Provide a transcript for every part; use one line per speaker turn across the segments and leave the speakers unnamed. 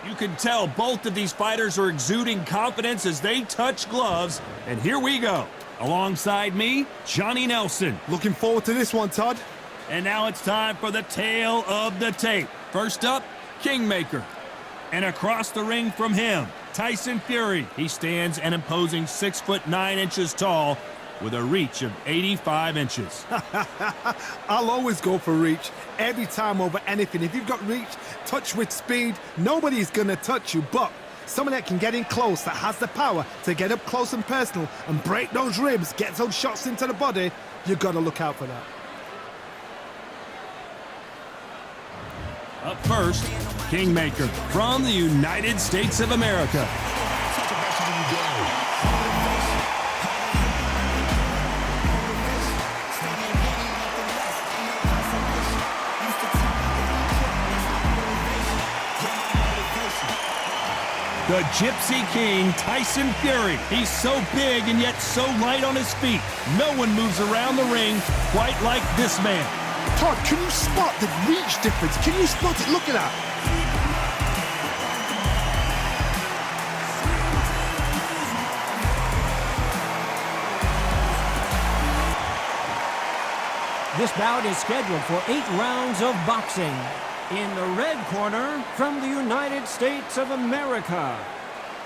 You can tell both of these fighters are exuding confidence as they touch gloves. And here we go. Alongside me, Johnny Nelson.
Looking forward to this one, Todd.
And now it's time for the tale of the tape. First up, Kingmaker. And across the ring from him, Tyson Fury. He stands an imposing 6'9" tall with a reach of 85 inches.
I'll always go for reach, every time over anything. If you've got reach, touch with speed, nobody's gonna touch you, but someone that can get in close, that has the power to get up close and personal and break those ribs, get those shots into the body, you gotta look out for that.
Up first, Kingmaker from the United States of America. The Gypsy King, Tyson Fury. He's so big and yet so light on his feet. No one moves around the ring quite like this man.
Todd, can you spot the reach difference? Can you spot it? Look at that.
This bout is scheduled for 8 rounds of boxing. In the red corner, from the United States of America,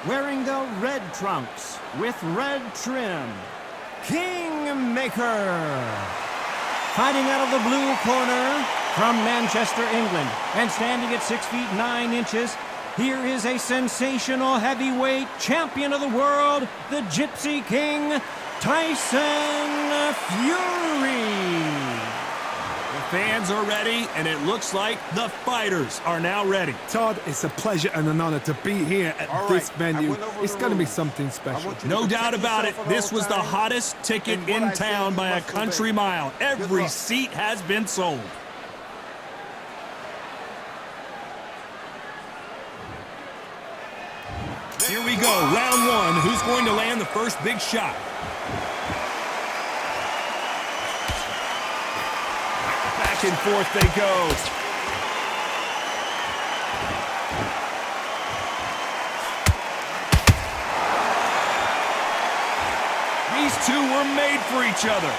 wearing the red trunks with red trim, Kingmaker. Fighting out of the blue corner, from Manchester, England, and standing at 6'9", here is a sensational heavyweight champion of the world, the Gypsy King, Tyson Fury.
Fans are ready, and it looks like the fighters are now ready.
Todd, it's a pleasure and an honor to be here at this venue. It's going to be something special.
No doubt about it. This was the hottest ticket in town by a country mile. Every seat has been sold. Here we go, round one. Who's going to land the first big shot? Back and forth they go. These two were made for each other.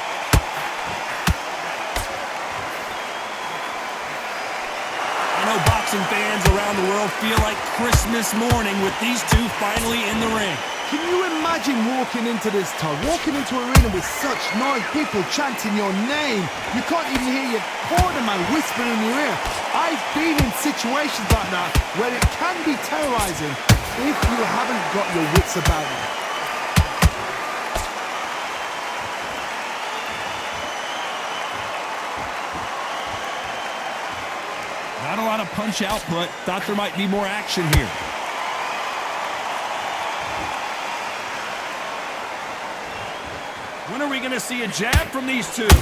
I know boxing fans around the world feel like Christmas morning with these two finally in the ring.
Can you imagine walking into this, Todd? Walking into an arena with such noise, people chanting your name. You can't even hear your corner man whispering in your ear. I've been in situations like that where it can be terrorizing if you haven't got your wits about you.
Not a lot of punch output. Thought there might be more action here. When are we going to see a jab from these two? This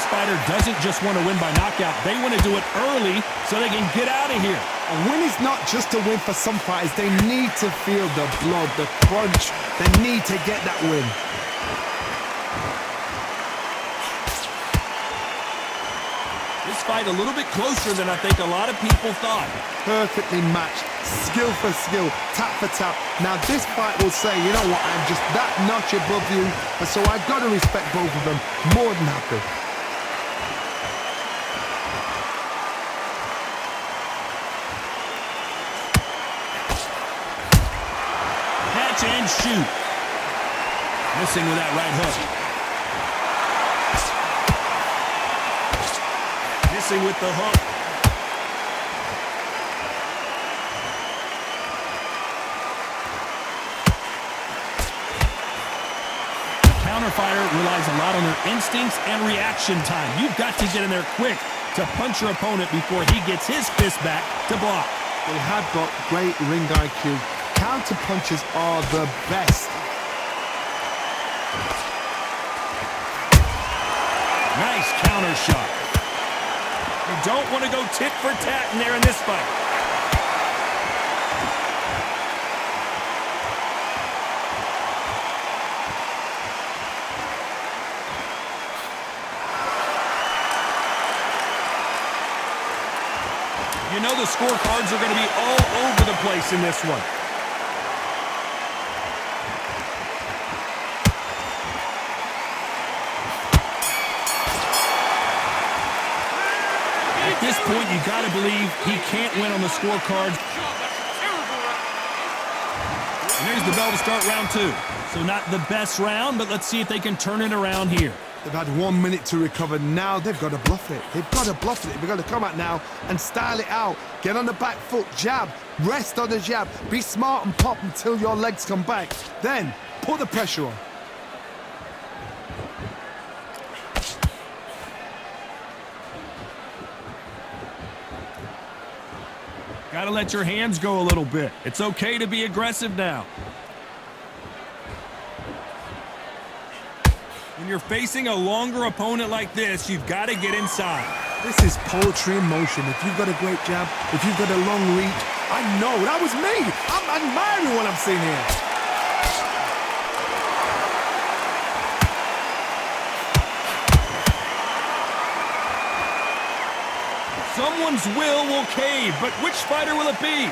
fighter doesn't just want to win by knockout. They want to do it early so they can get out of here.
A win is not just a win for some fighters. They need to feel the blood, the crunch. They need to get that win.
This fight a little bit closer than I think a lot of people thought.
Perfectly matched, skill for skill, tap for tap. Now this fight will say, you know what, I'm just that notch above you, and so I've got to respect both of them. More than happy.
Catch and shoot. Missing with that right hook. With the hook. The counterfighter relies a lot on their instincts and reaction time. You've got to get in there quick to punch your opponent before he gets his fist back to block.
They have got great ring IQ. Counter punches are the best.
Nice counter shot. You don't want to go tit for tat in there in this fight. You know the scorecards are going to be all over the place in this one. At this point, you got to believe he can't win on the scorecards. And there's the bell to start round 2. So not the best round, but let's see if they can turn it around here.
They've had 1 minute to recover. Now they've got to bluff it. They've got to bluff it. They've got to come out now and style it out. Get on the back foot, jab, rest on the jab. Be smart and pop until your legs come back. Then put the pressure on.
Got to let your hands go a little bit. It's okay to be aggressive now. When you're facing a longer opponent like this, you've got to get inside.
This is poetry in motion. If you've got a great jab, if you've got a long reach, I know, that was me. I'm admiring what I'm seeing here.
Someone's will cave, but which fighter will it be?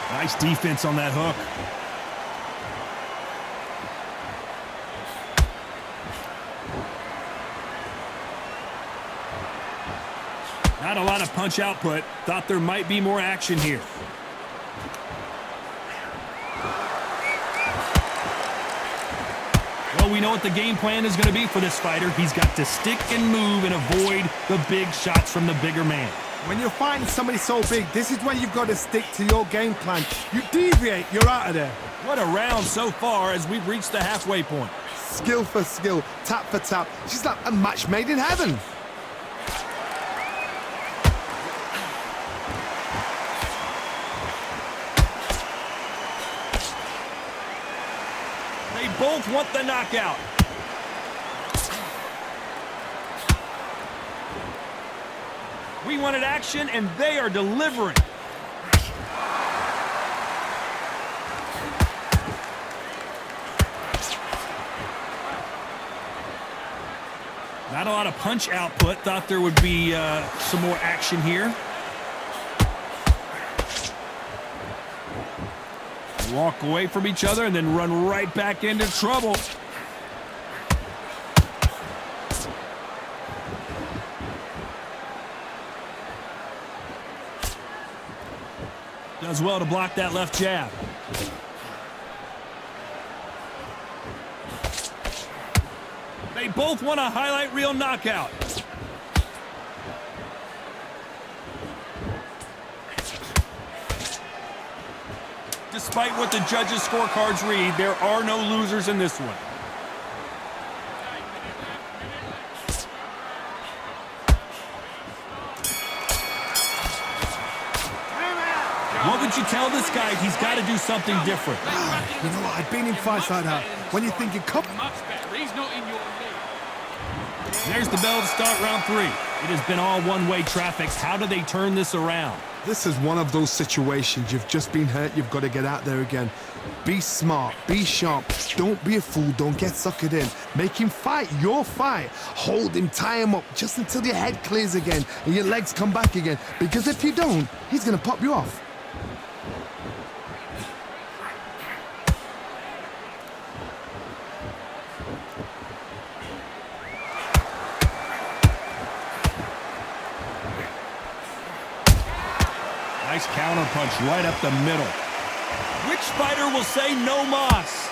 Nice defense on that hook. Not a lot of punch output. Thought there might be more action here. Well, we know what the game plan is going to be for this fighter. He's got to stick and move and avoid the big shots from the bigger man.
When you're fighting somebody so big, this is when you've got to stick to your game plan. You deviate, you're out of there.
What a round so far as we've reached the halfway point.
Skill for skill, tap for tap. She's like a match made in heaven.
They both want the knockout. We wanted action, and they are delivering. Not a lot of punch output. Thought there would be some more action here. Walk away from each other and then run right back into trouble. Does well to block that left jab. They both want a highlight reel knockout. Despite what the judges' scorecards read, there are no losers in this one. What would you tell this guy? He's got to do something different.
You know what? I've been in fights like that. When you're thinking, come.
There's the bell to start round 3. It has been all one-way traffic. How do they turn this around?
This is one of those situations. You've just been hurt. You've got to get out there again. Be smart. Be sharp. Don't be a fool. Don't get suckered in. Make him fight your fight. Hold him. Tie him up just until your head clears again and your legs come back again. Because if you don't, he's going to pop you off.
Nice counter punch right up the middle. Which fighter will say no mas?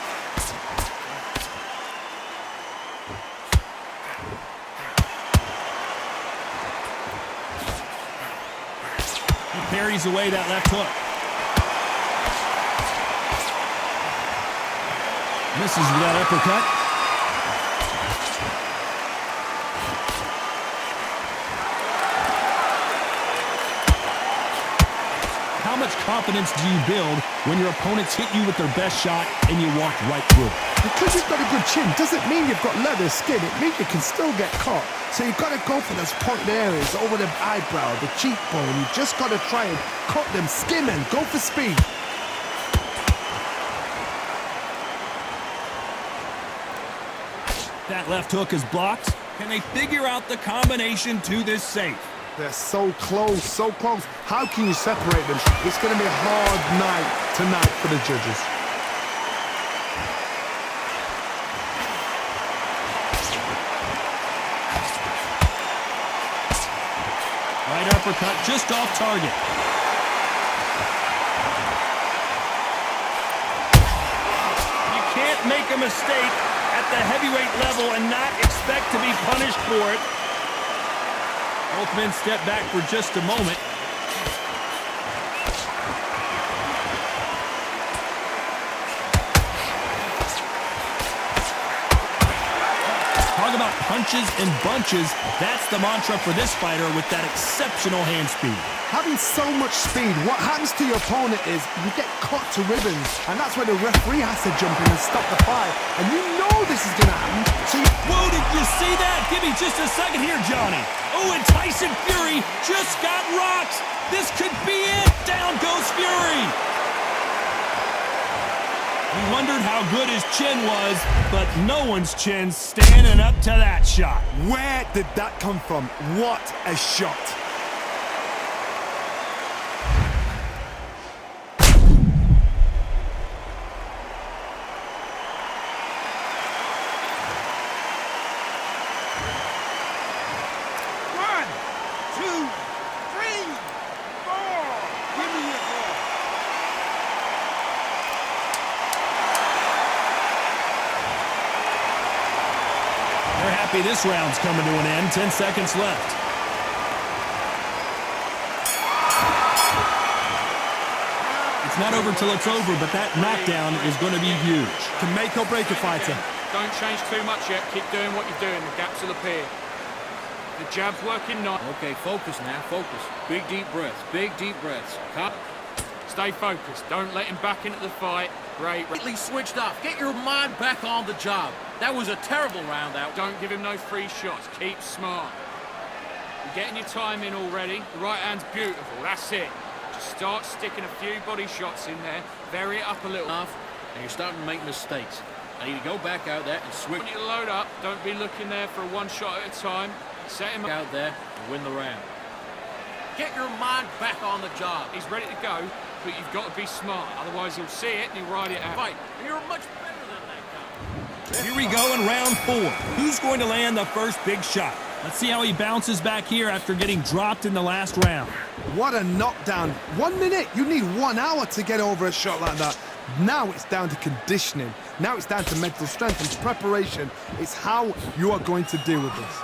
He parries away that left hook. Misses with that uppercut. How much confidence do you build when your opponents hit you with their best shot and you walk right through?
Because you've got a good chin doesn't mean you've got leather skin. It means you can still get caught. So you've got to go for those pointed areas over the eyebrow, the cheekbone. You just got to try and cut them, skin them, go for speed.
That left hook is blocked. Can they figure out the combination to this safe?
They're so close, so close. How can you separate them? It's going to be a hard night tonight for the judges.
Right uppercut just off target. You can't make a mistake at the heavyweight level and not expect to be punished for it. Both men step back for just a moment. Talk about punches and bunches. That's the mantra for this fighter with that exceptional hand speed.
Having so much speed, what happens to your opponent is you get cut to ribbons, and that's where the referee has to jump in and stop the fight. And you know this is going to happen. So
whoa, did you see that? Give me just a second here, Johnny. Oh, and Tyson Fury just got rocked. This could be it. Down goes Fury. We wondered how good his chin was, but no one's chin's standing up to that shot.
where did that come from? What a shot.
This round's coming to an end. 10 seconds left. It's not over till it's over, but that knockdown is going to be huge.
Can make or break a fighter.
Don't change too much yet. Keep doing what you're doing. The gaps will appear. The jab's working not.
Okay, focus now. Focus. Big deep breaths. Big deep breaths.
Stay focused. Don't let him back into the fight. Great.
Completely switched off. Get your mind back on the job. That was a terrible round out.
Don't give him no free shots. Keep smart. You're getting your time in already. The right hand's beautiful. That's it. Just start sticking a few body shots in there. Vary it up a little.
Enough, and you're starting to make mistakes. I need to go back out there and switch.
When you load up, don't be looking there for one shot at a time. Set him up
out there and win the round. Get your mind back on the job.
He's ready to go, but you've got to be smart. Otherwise, he'll see it and he'll ride it out.
Fight. You're much better than that guy.
Here we go in round 4. Who's going to land the first big shot? Let's see how he bounces back here after getting dropped in the last round.
What a knockdown. 1 minute. You need 1 hour to get over a shot like that. Now it's down to conditioning. Now it's down to mental strength and preparation. It's how you are going to deal with this.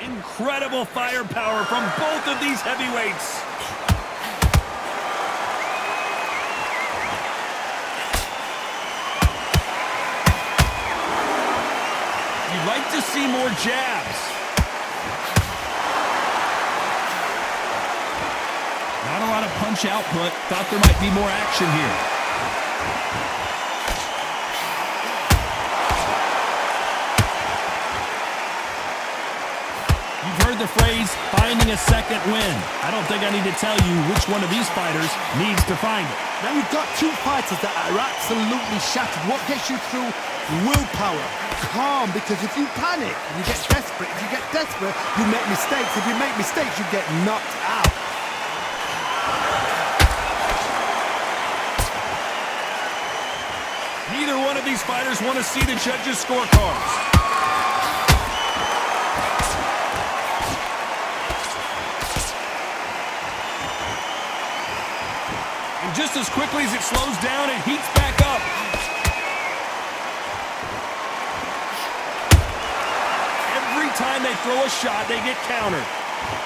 Incredible firepower from both of these heavyweights. You'd like to see more jabs. Not a lot of punch output. Thought there might be more action here. You've heard the phrase, finding a second win. I don't think I need to tell you which one of these fighters needs to find it.
Now you've got 2 fighters that are absolutely shattered. What gets you through? Willpower. Calm, because if you panic, you get desperate. If you get desperate, you make mistakes. If you make mistakes, you get knocked out.
Neither one of these fighters want to see the judges' scorecards. And just as quickly as it slows down, it heats back up. Every time they throw a shot, they get countered.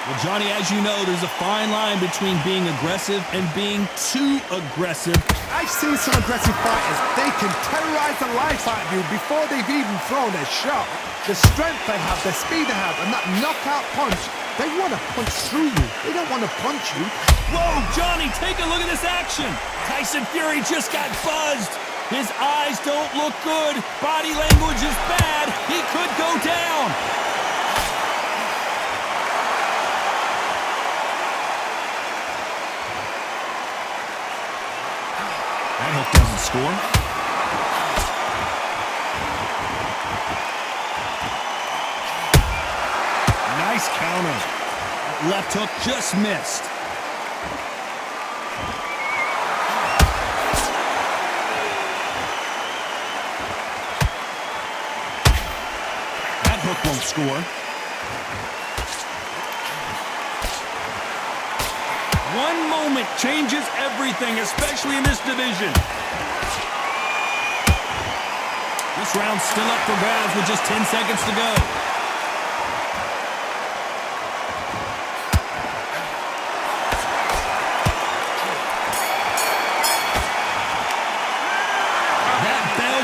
Well, Johnny, as you know, there's a fine line between being aggressive and being too aggressive.
I've seen some aggressive fighters. They can terrorize the life out of you before they've even thrown a shot. The strength they have, the speed they have, and that knockout punch, they want to punch through you. They don't want to punch you.
Whoa, Johnny, take a look at this action. Tyson Fury just got buzzed. His eyes don't look good. Body language is bad. He could go down. That hook doesn't score. Nice counter. Left hook just missed. That hook won't score. One moment changes everything, especially in this division. This round's still up for grabs with just 10 seconds to go.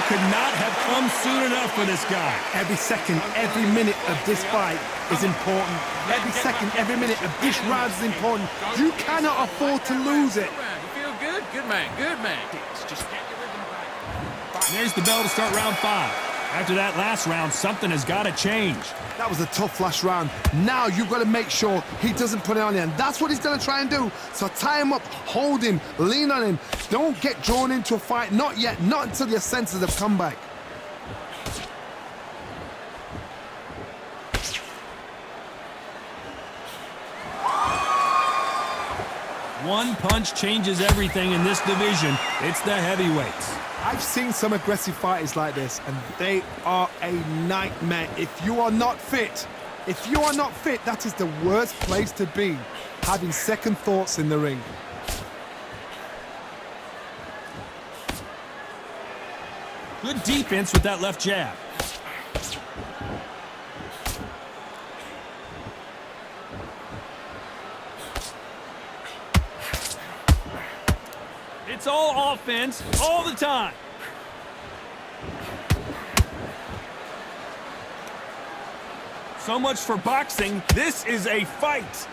Could not have come soon enough for this guy.
Every second, every minute of this fight is important. Every second, every minute of this round is important. You cannot afford to lose it.
You feel good? Good man, good man.
Just get your rhythm back.
There's the bell to start round 5. After that last round, something has got to change.
That was a tough last round. Now you've got to make sure he doesn't put it on you, and that's what he's going to try and do. So tie him up, hold him, lean on him. Don't get drawn into a fight. Not yet. Not until your senses have come back.
One punch changes everything in this division. It's the heavyweights.
I've seen some aggressive fighters like this, and they are a nightmare. If you are not fit, that is the worst place to be, having second thoughts in the ring.
Good defense with that left jab. It's all offense, all the time. So much for boxing. This is a fight.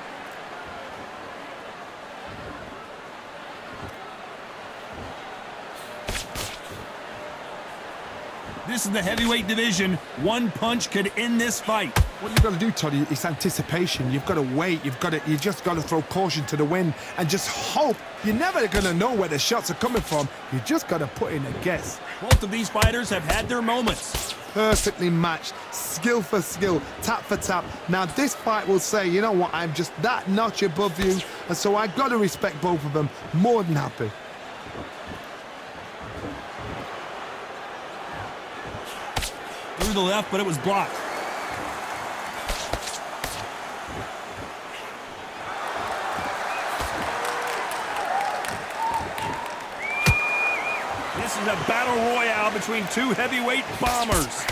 This is the heavyweight division. One punch could end this fight.
What you've got to do, Toddy, is anticipation. You've got to wait. You just got to throw caution to the wind and just hope. You're never going to know where the shots are coming from. You just got to put in a guess.
Both of these fighters have had their moments.
Perfectly matched, skill for skill, tap for tap. Now this fight will say, you know what, I'm just that notch above you, and so I got to respect both of them. More than happy.
Through the left, but it was blocked. This is a battle royale between two heavyweight bombers.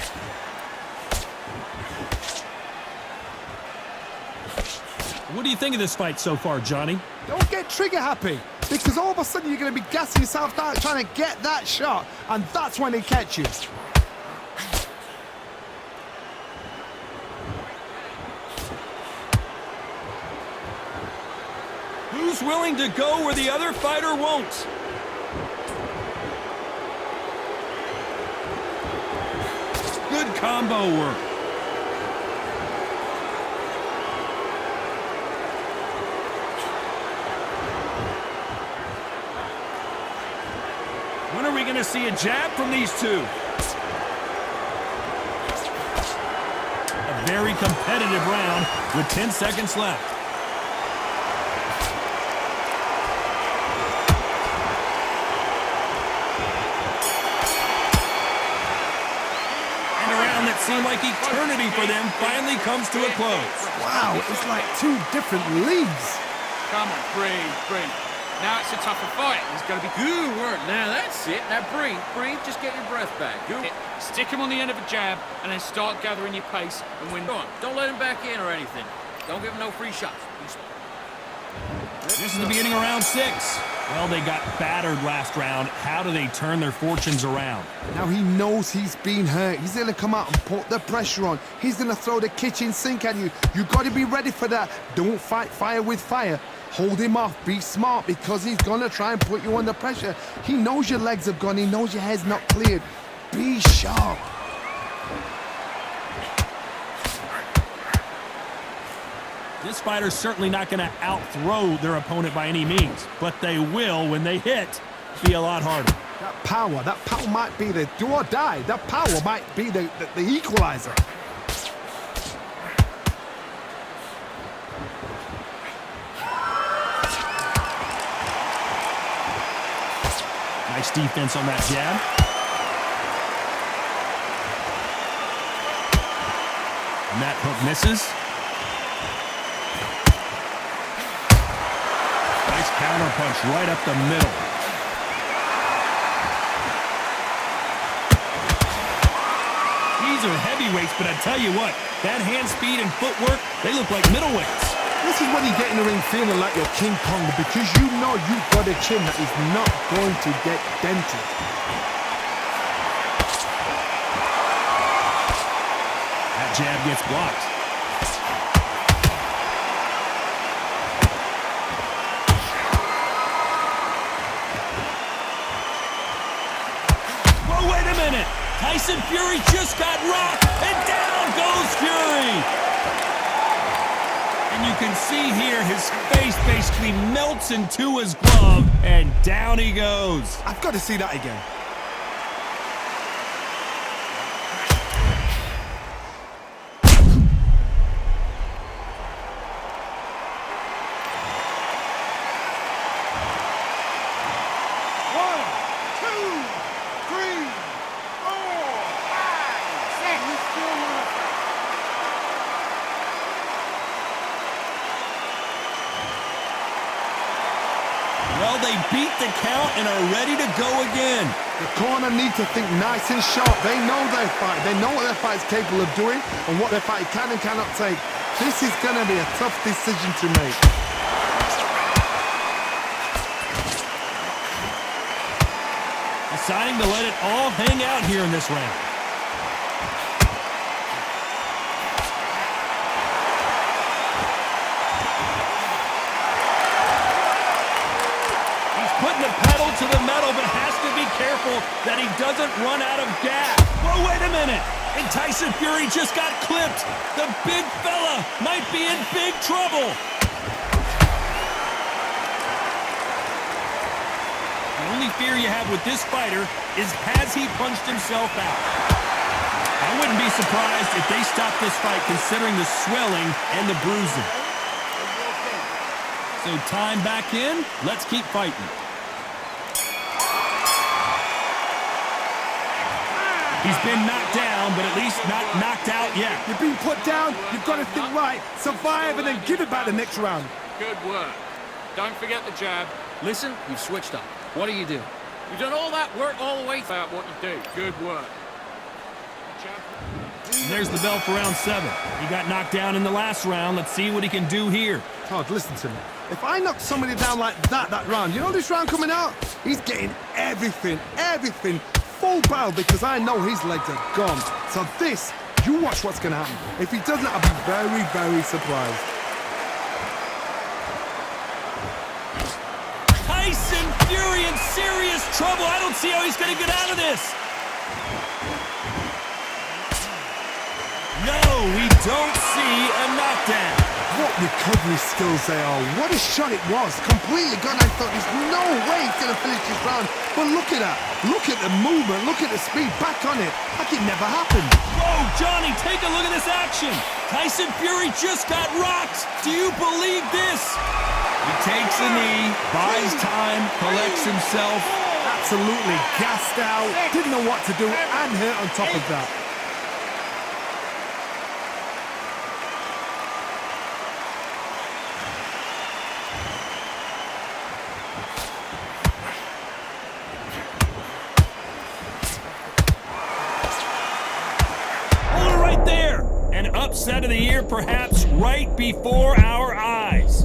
What do you think of this fight so far, Johnny?
Don't get trigger happy, because all of a sudden you're going to be gassing yourself out trying to get that shot, and that's when they catch you.
Who's willing to go where the other fighter won't? Good combo work. When are we going to see a jab from these two? A very competitive round with 10 seconds left. Seemed like eternity for them finally comes to a close.
Wow, it's like two different leagues.
Come on, breathe. Now it's a tougher fight. It's got to be
Good work. Now that's it. Now breathe. Just get your breath back. Good.
Stick him on the end of a jab and then start gathering your pace and win.
Go on. Don't let him back in or anything. Don't give him no free shots.
This is the beginning of round 6. Well, they got battered last round. How do they turn their fortunes around?
Now he knows he's been hurt. He's going to come out and put the pressure on. He's going to throw the kitchen sink at you. You got to be ready for that. Don't fight fire with fire. Hold him off. Be smart, because he's going to try and put you under pressure. He knows your legs have gone. He knows your head's not cleared. Be sharp.
This fighter's certainly not going to outthrow their opponent by any means, but they will, when they hit, be a lot harder.
That power might be the do or die. That power might be the equalizer.
Nice defense on that jab. And that hook misses. Nice counter punch right up the middle. These are heavyweights, but I tell you what, that hand speed and footwork, they look like middleweights.
This is when you get in the ring feeling like you're King Kong because you know you've got a chin that is not going to get dented.
That jab gets blocked. Whoa, wait a minute! Tyson Fury just got rocked, and down goes Fury! And you can see here his face basically melts into his glove, and down he goes.
I've got to see that again.
Well, they beat the count and are ready to go again.
The corner need to think nice and sharp. They know their fight. They know what their fight is capable of doing and what their fight can and cannot take. This is going to be a tough decision to make.
Deciding to let it all hang out here in this round. Putting the pedal to the metal, but has to be careful that he doesn't run out of gas. Whoa, wait a minute. And Tyson Fury just got clipped. The big fella might be in big trouble. The only fear you have with this fighter is has he punched himself out? I wouldn't be surprised if they stop this fight considering the swelling and the bruising. So time back in. Let's keep fighting. He's been knocked down, but at least not knocked out yet.
You've been put down, you've got to think right, survive, and then give it back the next round.
Good work. Don't forget the jab.
Listen, you've switched up. What do you do? You've done all that work all the way through.
About what you do. Good work.
And there's the bell for round 7. He got knocked down in the last round. Let's see what he can do here.
Todd, listen to me. If I knock somebody down like that round, you know this round coming out? He's getting everything, full barrel because I know his legs are gone. So this, you watch what's going to happen. If he doesn't, I'll be very, very surprised.
Tyson Fury in serious trouble. I don't see how he's going to get out of this. No, we don't see a knockdown.
What recovery skills they are. What a shot it was. Completely gone. I thought there's no way he's going to finish this round. But look at that. Look at the movement. Look at the speed. Back on it. Like it never happened.
Whoa, Johnny, take a look at this action. Tyson Fury just got rocked. Do you believe this? He takes a knee, buys time, collects himself.
Absolutely gassed out. Didn't know what to do and hurt on top of that.
Upset of the year, perhaps right before our eyes.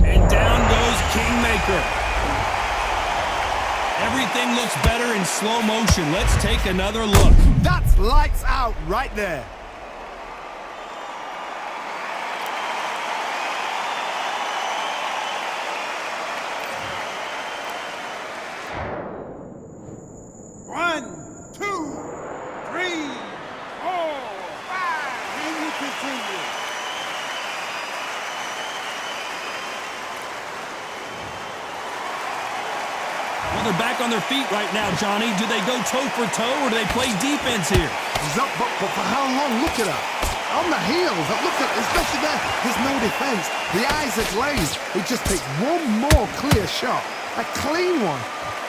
And down goes Kingmaker. Everything looks better in slow motion. Let's take another look.
That's lights out right there.
They're back on their feet right now, Johnny. Do they go toe for toe or do they play defense here?
He's up, but for how long? Look at that. On the heels. Look at, especially there. There's no defense. The eyes are glazed. It just takes one more clear shot. A clean one.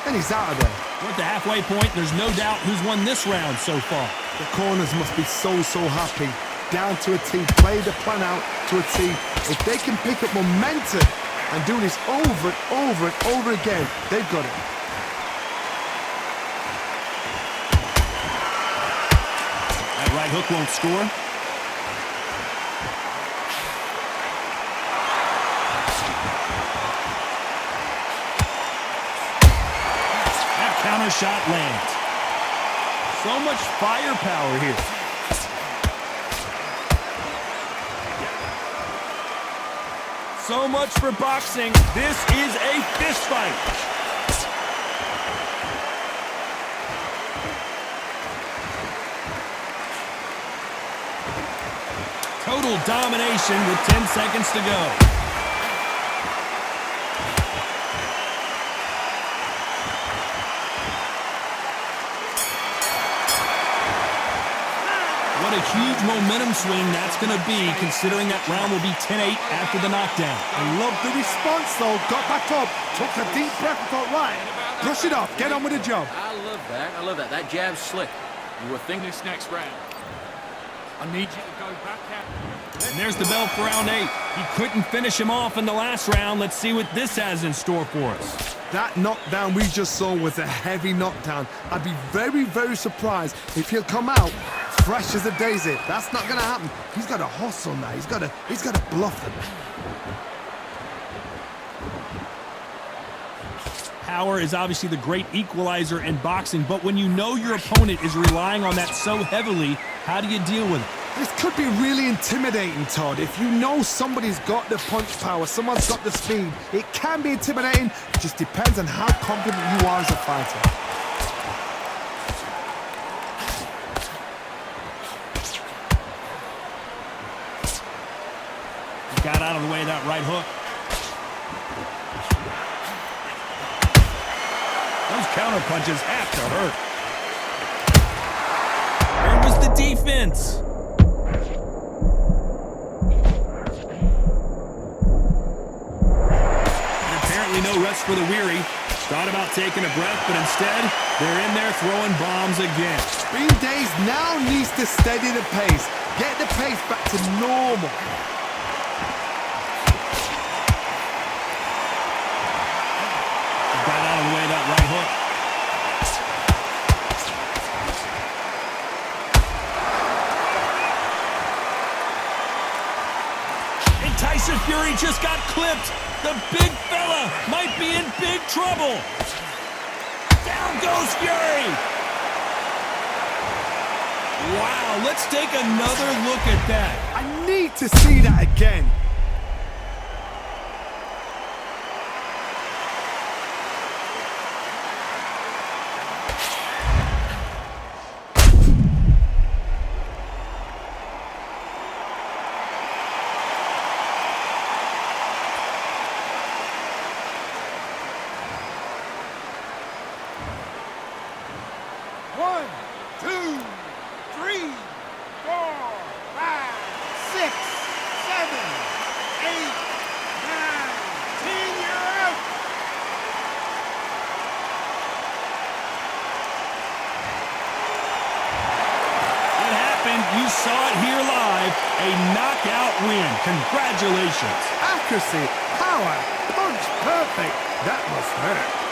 And he's out of there.
We're at the halfway point. There's no doubt who's won this round so far.
The corners must be so happy. Down to a T. Play the plan out to a T. If they can pick up momentum and do this over and over and over again, they've got it.
That right hook won't score. Counter shot lands. So much firepower here. So much for boxing. This is a fist fight. Total domination with 10 seconds to go. What a huge momentum swing that's going to be, considering that round will be 10-8 after the knockdown.
I love the response, though. Got back up, took a deep breath and thought, right, brush it off, get on with the job.
I love that. I love that. That jab's slick.
You were thinking this next round. I need you to go back out.
And there's the bell for round 8. He couldn't finish him off in the last round. Let's see what this has in store for us.
That knockdown we just saw was a heavy knockdown. I'd be very surprised if he'll come out fresh as a daisy. That's not going to happen. He's got to hustle now. He's got to bluff them.
Power is obviously the great equalizer in boxing, but when you know your opponent is relying on that so heavily, how do you deal with it?
This could be really intimidating, Todd. If you know somebody's got the punch power, someone's got the speed, it can be intimidating. It just depends on how confident you are as a fighter.
He got out of the way of that right hook. Those counter punches have to hurt. Where was the defense? No rest for the weary. Thought about taking a breath, but instead, they're in there throwing bombs again.
Green Days now needs to steady the pace. Get the pace back to normal.
Got out of the way of that right hook. And Tyson Fury just got clipped. The big fella might be in big trouble. Down goes Fury. Wow, let's take another look at that.
I need to see that again.
You saw it here live, a knockout win. Congratulations.
Accuracy, power, punch perfect. That must hurt.